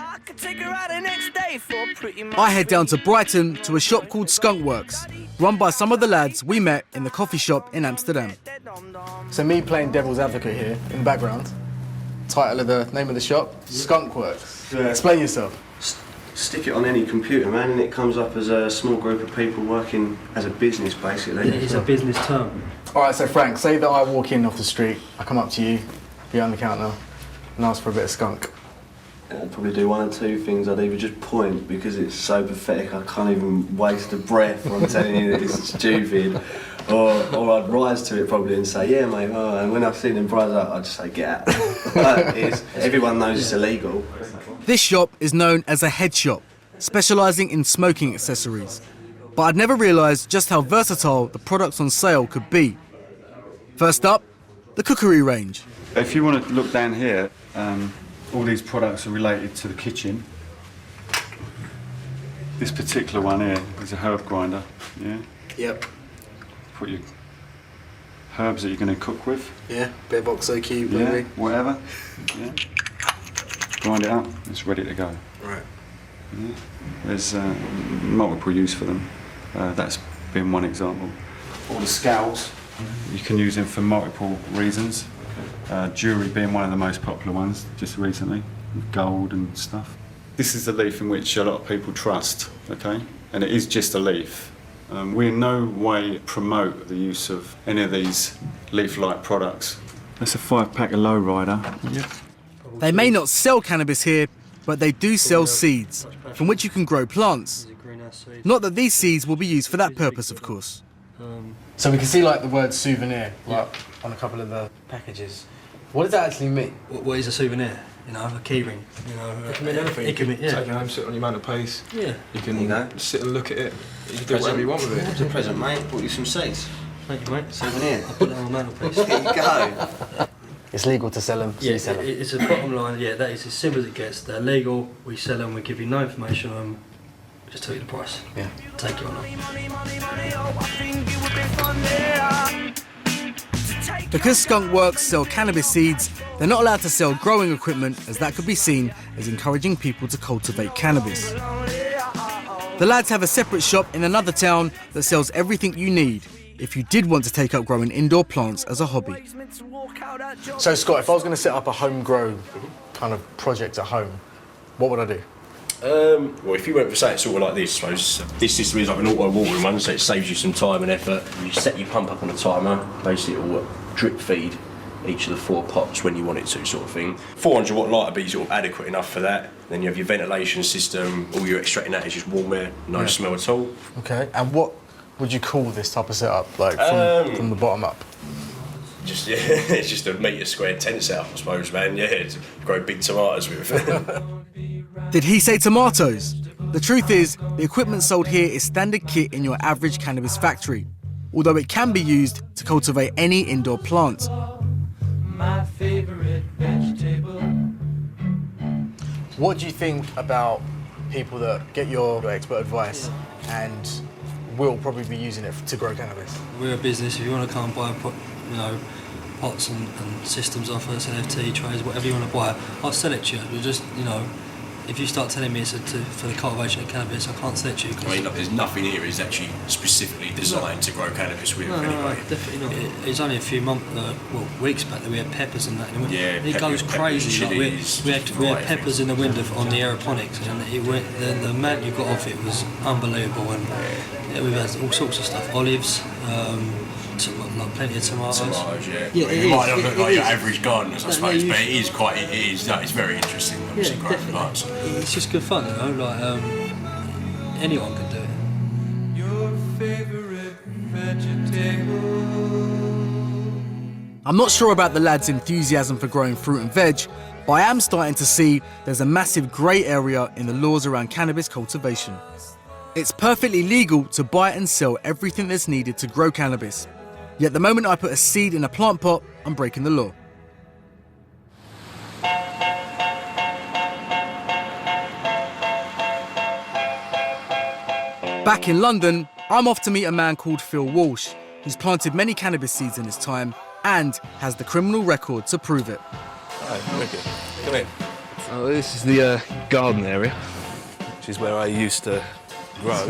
I head down to Brighton to a shop called Skunk Works, run by some of the lads we met in the coffee shop in Amsterdam. So me playing devil's advocate here in the background. Title of the name of the shop, Skunk Works. Yeah. Explain yourself. Stick it on any computer, man, and it comes up as a small group of people working as a business, basically. It's a business term. All right, so Frank, say that I walk in off the street, I come up to you, behind the counter, and ask for a bit of skunk. I'd probably do one or two things. I'd either just point, because it's so pathetic I can't even waste a breath on telling you that it's stupid, or I'd rise to it probably and say, yeah mate, oh, and when I've seen them rise up, I'd just say, get out. Everyone knows it's illegal. This shop is known as a head shop, specialising in smoking accessories. But I'd never realised just how versatile the products on sale could be. First up, the cookery range. If you want to look down here, all these products are related to the kitchen. This particular one here is a herb grinder, yeah? Yep. Put your herbs that you're going to cook with. Yeah, bit of oxo cube, yeah, maybe. Whatever. Yeah. Grind it up, it's ready to go. Right. Yeah. There's multiple use for them. That's been one example. All the scales, you can use them for multiple reasons. Jewellery being one of the most popular ones just recently, with gold and stuff. This is the leaf in which a lot of people trust, okay? And it is just a leaf. We in no way promote the use of any of these leaf-like products. That's a 5-pack of Lowrider. Yep. They may not sell cannabis here, but they do sell seeds, from which you can grow plants. Not that these seeds will be used for that purpose, of course. So we can see like the word souvenir, like on a couple of the packages. What does that actually mean? What is a souvenir? You know, a key ring. You know, it can mean anything. It can mean, yeah. Take it home, sit on your mantelpiece. Yeah. You can sit and look at it. You can do whatever you want with it. It's a present, mate. Bought you some seeds. Thank you, mate. Souvenir. I'll put that on my mantelpiece. There you go. It's legal to sell them. Yeah, so you sell them. it's a bottom line. Yeah, that is as simple as it gets. They're legal. We sell them. We give you no information on them. Just tell you the price. Yeah. Take it or not. Because skunk works sell cannabis seeds, they're not allowed to sell growing equipment, as that could be seen as encouraging people to cultivate cannabis. The lads have a separate shop in another town that sells everything you need if you did want to take up growing indoor plants as a hobby. So Scott, if I was going to set up a home grow kind of project at home, what would I do? Well, if you went for something sort of like this, I suppose this system is like an auto watering one, so it saves you some time and effort. You set your pump up on a timer, basically it will drip feed each of the 4 pots when you want it to, sort of thing. 400 watt light would be sort of adequate enough for that. Then you have your ventilation system, all you're extracting that is just warm air, no smell at all. Okay, and what would you call this type of setup, like from the bottom up? Just it's just a metre square tent setup, I suppose, man. Yeah, to grow big tomatoes with. Did he say tomatoes? The truth is, the equipment sold here is standard kit in your average cannabis factory, although it can be used to cultivate any indoor plant. My favorite vegetable. What do you think about people that get your expert advice and will probably be using it to grow cannabis? We're a business. If you want to come and buy, pots and systems off us, NFT trays, whatever you want to buy, I'll sell it to you. We're just, if you start telling me it's for the cultivation of cannabis, I can't sell it to you. I mean, look, there's nothing here is actually specifically designed to grow cannabis with anyway. No, definitely not. It's only a few weeks back that we had peppers and that. Yeah, it goes crazy. Chilies, we had peppers in the window on the aeroponics, and the amount you got off it was unbelievable. And we've had all sorts of stuff, olives. Plenty of tomatoes. You might not look like your average gardeners, I suppose, but it's very interesting. Obviously, growing plants. It's just good fun, anyone can do it. Your favorite vegetable. I'm not sure about the lads' enthusiasm for growing fruit and veg, but I am starting to see there's a massive grey area in the laws around cannabis cultivation. It's perfectly legal to buy and sell everything that's needed to grow cannabis. Yet the moment I put a seed in a plant pot, I'm breaking the law. Back in London, I'm off to meet a man called Phil Walsh, who's planted many cannabis seeds in his time and has the criminal record to prove it. Hi, Ricky. Come in. Oh, this is the garden area, which is where I used to grow,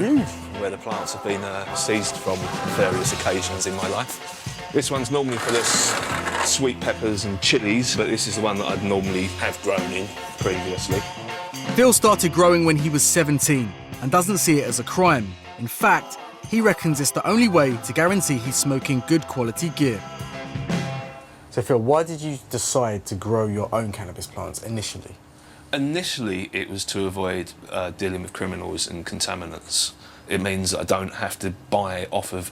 where the plants have been seized from various occasions in my life. This one's normally for the sweet peppers and chilies, but this is the one that I'd normally have grown in previously. Phil started growing when he was 17 and doesn't see it as a crime. In fact, he reckons it's the only way to guarantee he's smoking good quality gear. So Phil, why did you decide to grow your own cannabis plants initially? Initially, it was to avoid dealing with criminals and contaminants. It means that I don't have to buy off of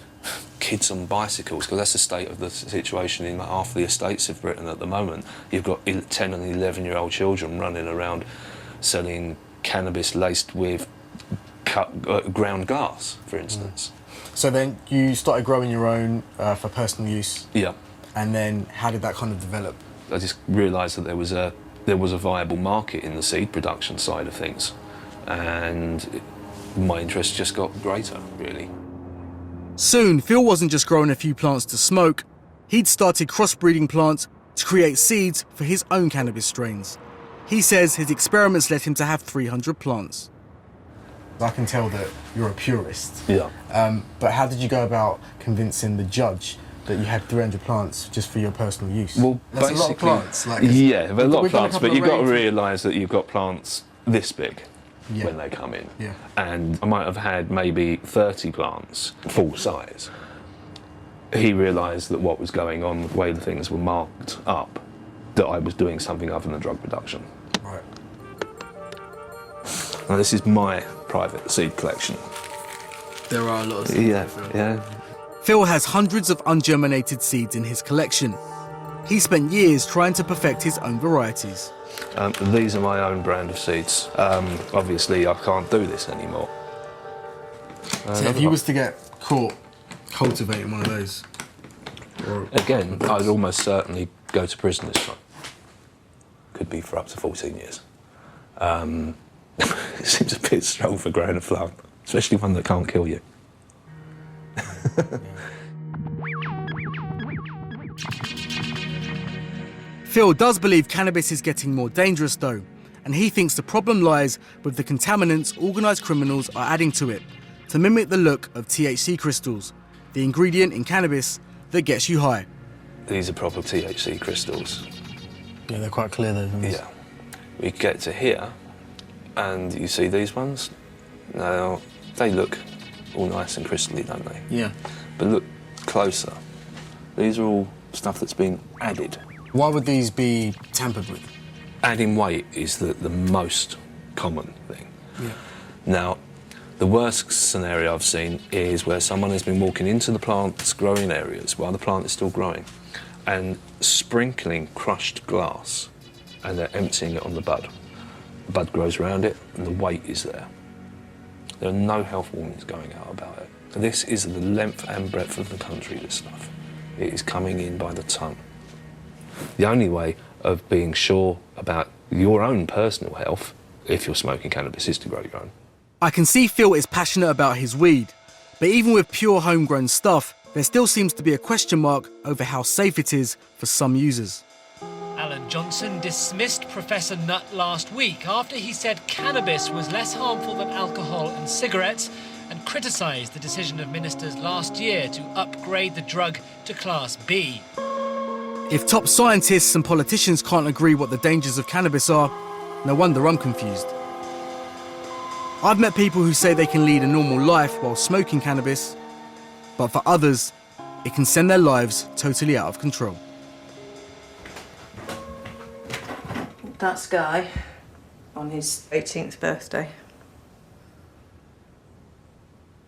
kids on bicycles, because that's the state of the situation in half the estates of Britain at the moment. You've got 10 and 11-year-old children running around selling cannabis laced with ground glass, for instance. So then you started growing your own for personal use? Yeah. And then how did that kind of develop? I just realised that there was a viable market in the seed production side of things, and my interest just got greater, really. Soon, Phil wasn't just growing a few plants to smoke, he'd started crossbreeding plants to create seeds for his own cannabis strains. He says his experiments led him to have 300 plants. I can tell that you're a purist. Yeah. But how did you go about convincing the judge that you had 300 plants just for your personal use? Well, that's basically, a lot of plants. Yeah, a lot of plants, but you've got to realise that you've got plants this big when they come in. Yeah. And I might have had maybe 30 plants, full size. He realised that what was going on, the way the things were marked up, that I was doing something other than drug production. Right. Now, this is my private seed collection. There are a lot of seeds. Yeah. Phil has hundreds of ungerminated seeds in his collection. He spent years trying to perfect his own varieties. These are my own brand of seeds. Obviously, I can't do this anymore. So if you was to get caught cultivating one of those? Again, I'd almost certainly go to prison this time. Could be for up to 14 years. It seems a bit strong for growing a plant, especially one that can't kill you. Phil does believe cannabis is getting more dangerous though, and he thinks the problem lies with the contaminants organised criminals are adding to it to mimic the look of THC crystals, the ingredient in cannabis that gets you high. These are proper THC crystals. Yeah, they're quite clear though. Yeah. We get to here, and you see these ones? Now, they look all nice and crystally, don't they? Yeah. But look closer. These are all stuff that's been added. Why would these be tampered with? Adding weight is the most common thing. Yeah. Now, the worst scenario I've seen is where someone has been walking into the plant's growing areas while the plant is still growing and sprinkling crushed glass, and they're emptying it on the bud. The bud grows around it and the weight is there. There are no health warnings going out about it. This is the length and breadth of the country, this stuff. It is coming in by the ton. The only way of being sure about your own personal health, if you're smoking cannabis, is to grow your own. I can see Phil is passionate about his weed, but even with pure homegrown stuff, there still seems to be a question mark over how safe it is for some users. Alan Johnson dismissed Professor Nutt last week after he said cannabis was less harmful than alcohol and cigarettes, and criticised the decision of ministers last year to upgrade the drug to Class B. If top scientists and politicians can't agree what the dangers of cannabis are, no wonder I'm confused. I've met people who say they can lead a normal life while smoking cannabis, but for others, it can send their lives totally out of control. That's Guy on his 18th birthday.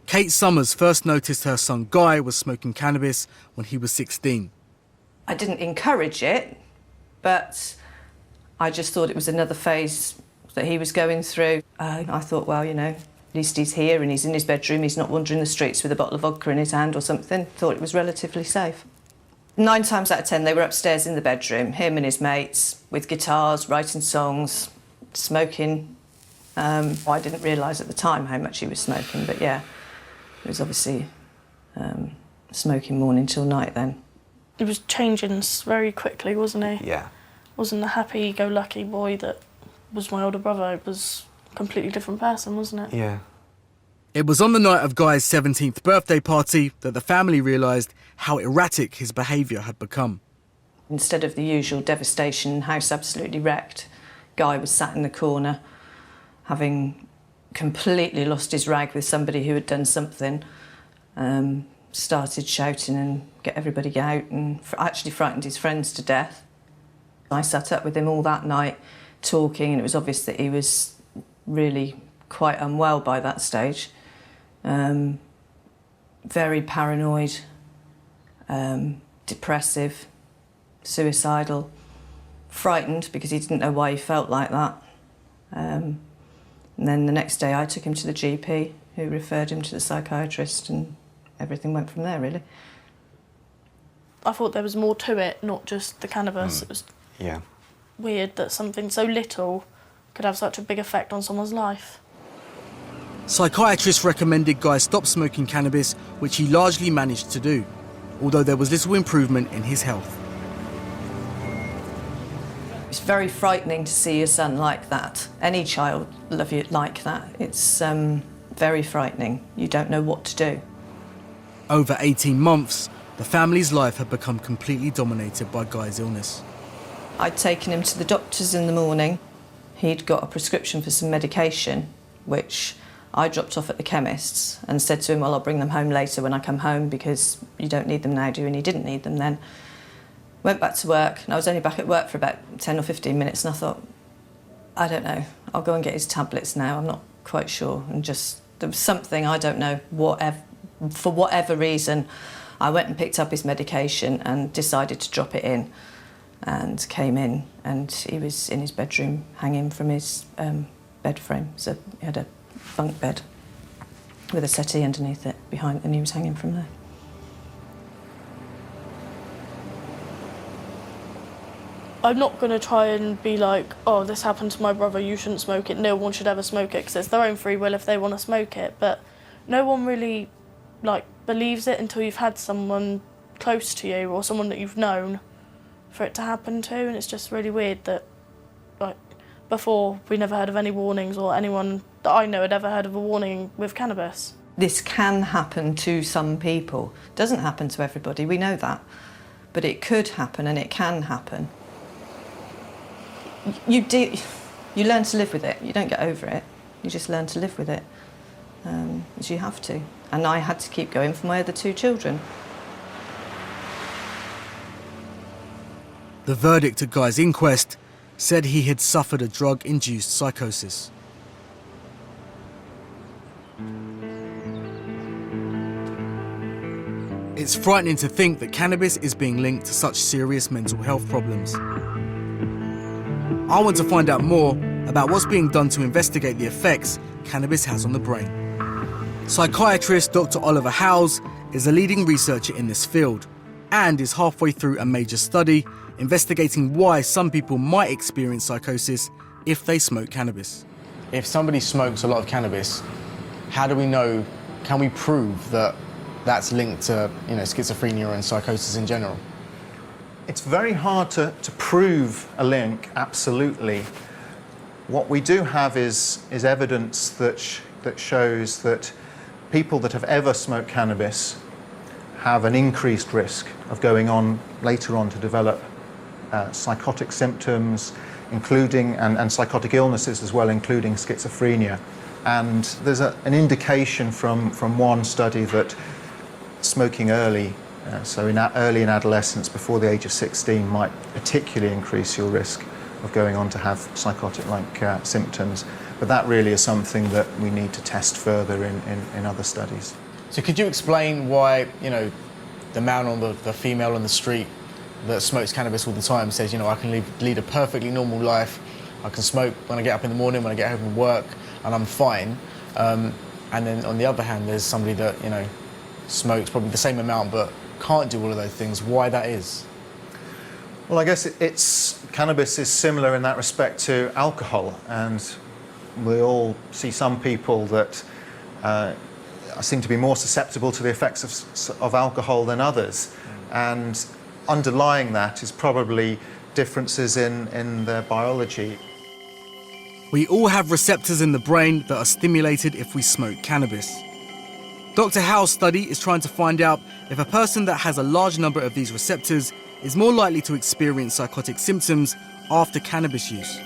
Kate Summers first noticed her son Guy was smoking cannabis when he was 16. I didn't encourage it, but I just thought it was another phase that he was going through. I thought, well, you know, at least he's here and he's in his bedroom, he's not wandering the streets with a bottle of vodka in his hand or something. Thought it was relatively safe. 9 times out of 10, they were upstairs in the bedroom, him and his mates, with guitars, writing songs, smoking. I didn't realise at the time how much he was smoking, but yeah, it was obviously smoking morning till night then. He was changing very quickly, wasn't he? Yeah. Wasn't the happy-go-lucky boy that was my older brother. It was a completely different person, wasn't it? Yeah. It was on the night of Guy's 17th birthday party that the family realised how erratic his behaviour had become. Instead of the usual devastation, house absolutely wrecked, Guy was sat in the corner, having completely lost his rag with somebody who had done something, started shouting and get everybody out, and actually frightened his friends to death. I sat up with him all that night talking, and it was obvious that he was really quite unwell by that stage. Very paranoid, depressive, suicidal, frightened because he didn't know why he felt like that. And then the next day I took him to the GP, who referred him to the psychiatrist, and everything went from there, really. I thought there was more to it, not just the cannabis. It was weird that something so little could have such a big effect on someone's life. Psychiatrists recommended Guy stop smoking cannabis, which he largely managed to do, although there was little improvement in his health. It's very frightening to see your son like that. Any child love you like that. It's very frightening. You don't know what to do. Over 18 months, the family's life had become completely dominated by Guy's illness. I'd taken him to the doctors in the morning. He'd got a prescription for some medication, which I dropped off at the chemist's and said to him, well, I'll bring them home later when I come home because you don't need them now, do you? And he didn't need them then. Went back to work, and I was only back at work for about 10 or 15 minutes, and I thought, I don't know, I'll go and get his tablets now, I'm not quite sure. And just, there was something, I don't know, for whatever reason, I went and picked up his medication and decided to drop it in, and came in, and he was in his bedroom hanging from his bed frame. So he had a bunk bed with a settee underneath it behind, and he was hanging from there. I'm not going to try and be like, oh, this happened to my brother, you shouldn't smoke it, no one should ever smoke it, because it's their own free will if they want to smoke it. But no one really, like, believes it until you've had someone close to you or someone that you've known for it to happen to, and it's just really weird that, like, before we never heard of any warnings, or anyone that I know had ever heard of a warning with cannabis. This can happen to some people. It doesn't happen to everybody, we know that. But it could happen and it can happen. You learn to live with it. You don't get over it. You just learn to live with it, as you have to. And I had to keep going for my other 2 children. The verdict at Guy's inquest said he had suffered a drug-induced psychosis. It's frightening to think that cannabis is being linked to such serious mental health problems. I want to find out more about what's being done to investigate the effects cannabis has on the brain. Psychiatrist Dr. Oliver Howes is a leading researcher in this field and is halfway through a major study investigating why some people might experience psychosis if they smoke cannabis. If somebody smokes a lot of cannabis, how do we know, can we prove that that's linked to, schizophrenia and psychosis in general? It's very hard to prove a link, absolutely. What we do have is evidence that shows that people that have ever smoked cannabis have an increased risk of going on later on to develop psychotic symptoms, including and psychotic illnesses as well, including schizophrenia. And there's an indication from one study that smoking early, early in adolescence, before the age of 16, might particularly increase your risk of going on to have psychotic-like symptoms. But that really is something that we need to test further in other studies. So could you explain why, the man or the female on the street that smokes cannabis all the time says, I can lead a perfectly normal life, I can smoke when I get up in the morning, when I get home from work, and I'm fine. And then on the other hand, there's somebody that, smokes probably the same amount but can't do all of those things. Why that is? Well, I guess cannabis is similar in that respect to alcohol, and we all see some people that seem to be more susceptible to the effects of alcohol than others, and underlying that is probably differences in their biology. We all have receptors in the brain that are stimulated if we smoke cannabis. Dr. Howe's study is trying to find out if a person that has a large number of these receptors is more likely to experience psychotic symptoms after cannabis use.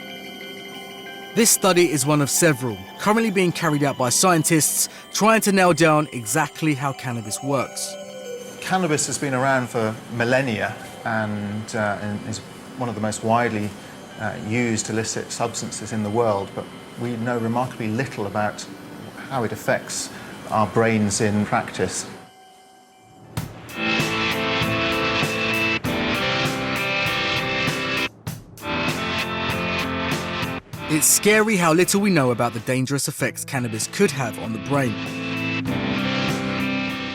This study is one of several currently being carried out by scientists trying to nail down exactly how cannabis works. Cannabis has been around for millennia and is one of the most widely used illicit substances in the world, but we know remarkably little about how it affects our brains in practice. It's scary how little we know about the dangerous effects cannabis could have on the brain.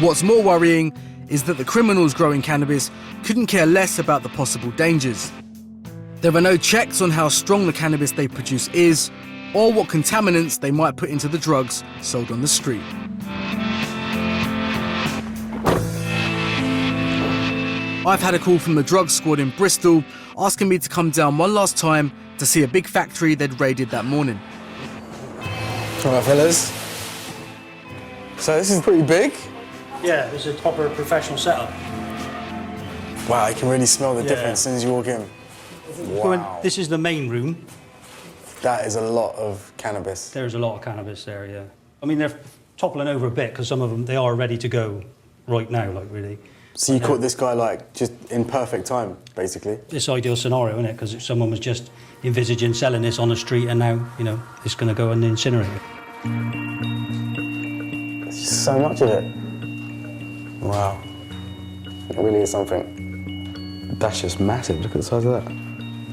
What's more worrying is that the criminals growing cannabis couldn't care less about the possible dangers. There are no checks on how strong the cannabis they produce is, or what contaminants they might put into the drugs sold on the street. I've had a call from the drug squad in Bristol asking me to come down one last time to see a big factory they'd raided that morning. Come on, fellas. So this is pretty big. Yeah, it's a proper professional setup. Wow, you can really smell the difference as soon as you walk in. Wow. This is the main room. That is a lot of cannabis. There's a lot of cannabis there, yeah. I mean, they're toppling over a bit because some of them, they are ready to go right now, like really. So you caught this guy just in perfect time, basically? This ideal scenario, isn't it? Because someone was just envisaging selling this on the street and now, it's going to go and incinerate it. There's just so much of it. Wow. It really is something. That's just massive. Look at the size of that.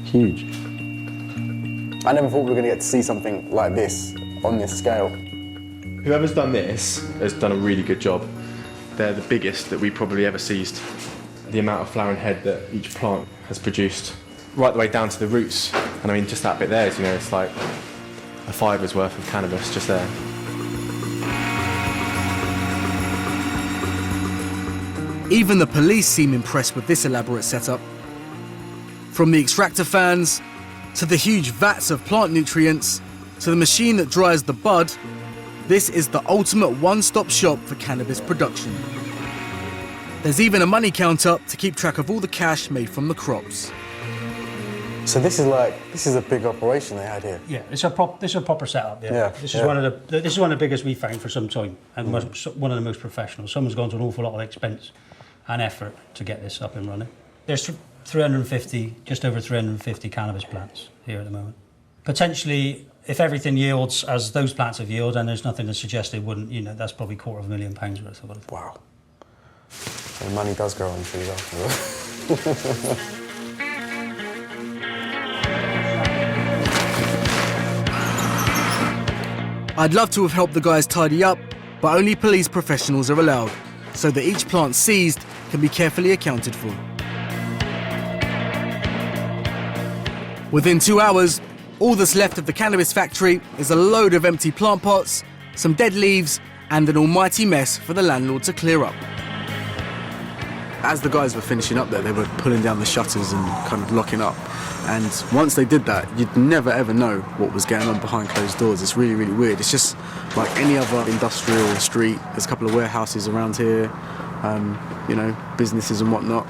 Huge. I never thought we were going to get to see something like this on this scale. Whoever's done this has done a really good job. They're the biggest that we probably ever seized. The amount of flower and head that each plant has produced right the way down to the roots. And I mean, just that bit there, you know, it's like a fiver's worth of cannabis just there. Even the police seem impressed with this elaborate setup. From the extractor fans, to the huge vats of plant nutrients, to the machine that dries the bud, this is the ultimate one-stop shop for cannabis production. There's even a money counter to keep track of all the cash made from the crops. So this is a big operation they had here. Yeah, this is a proper setup. Yeah, this is one of the biggest we've found for some time, and one of the most professional. Someone's gone to an awful lot of expense and effort to get this up and running. There's just over 350 cannabis plants here at the moment. Potentially, if everything yields as those plants have yielded, and there's nothing to suggest it wouldn't, you know, that's probably £250,000 worth of it. Wow. So money does grow on trees afterwards. I'd love to have helped the guys tidy up, but only police professionals are allowed, so that each plant seized can be carefully accounted for. Within 2 hours, all that's left of the cannabis factory is a load of empty plant pots, some dead leaves, and an almighty mess for the landlord to clear up. As the guys were finishing up there, they were pulling down the shutters and kind of locking up. And once they did that, you'd never ever know what was going on behind closed doors. It's really, really weird. It's just like any other industrial street. There's a couple of warehouses around here, you know, businesses and whatnot.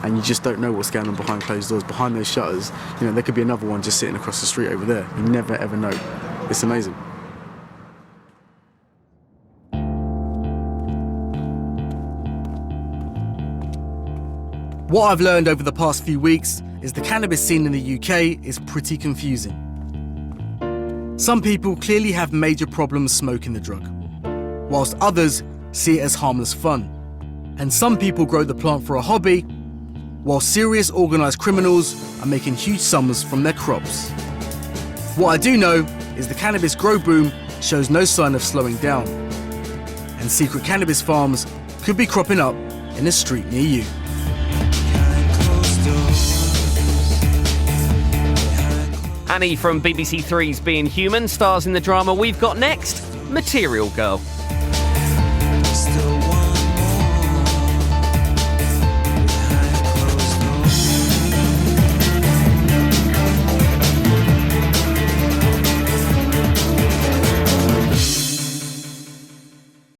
And you just don't know what's going on behind closed doors. Behind those shutters, you know, there could be another one just sitting across the street over there. You never ever know. It's amazing. What I've learned over the past few weeks is the cannabis scene in the UK is pretty confusing. Some people clearly have major problems smoking the drug, whilst others see it as harmless fun. And some people grow the plant for a hobby, while serious organised criminals are making huge sums from their crops. What I do know is the cannabis grow boom shows no sign of slowing down, and secret cannabis farms could be cropping up in a street near you. Annie from BBC Three's Being Human stars in the drama we've got next, Material Girl.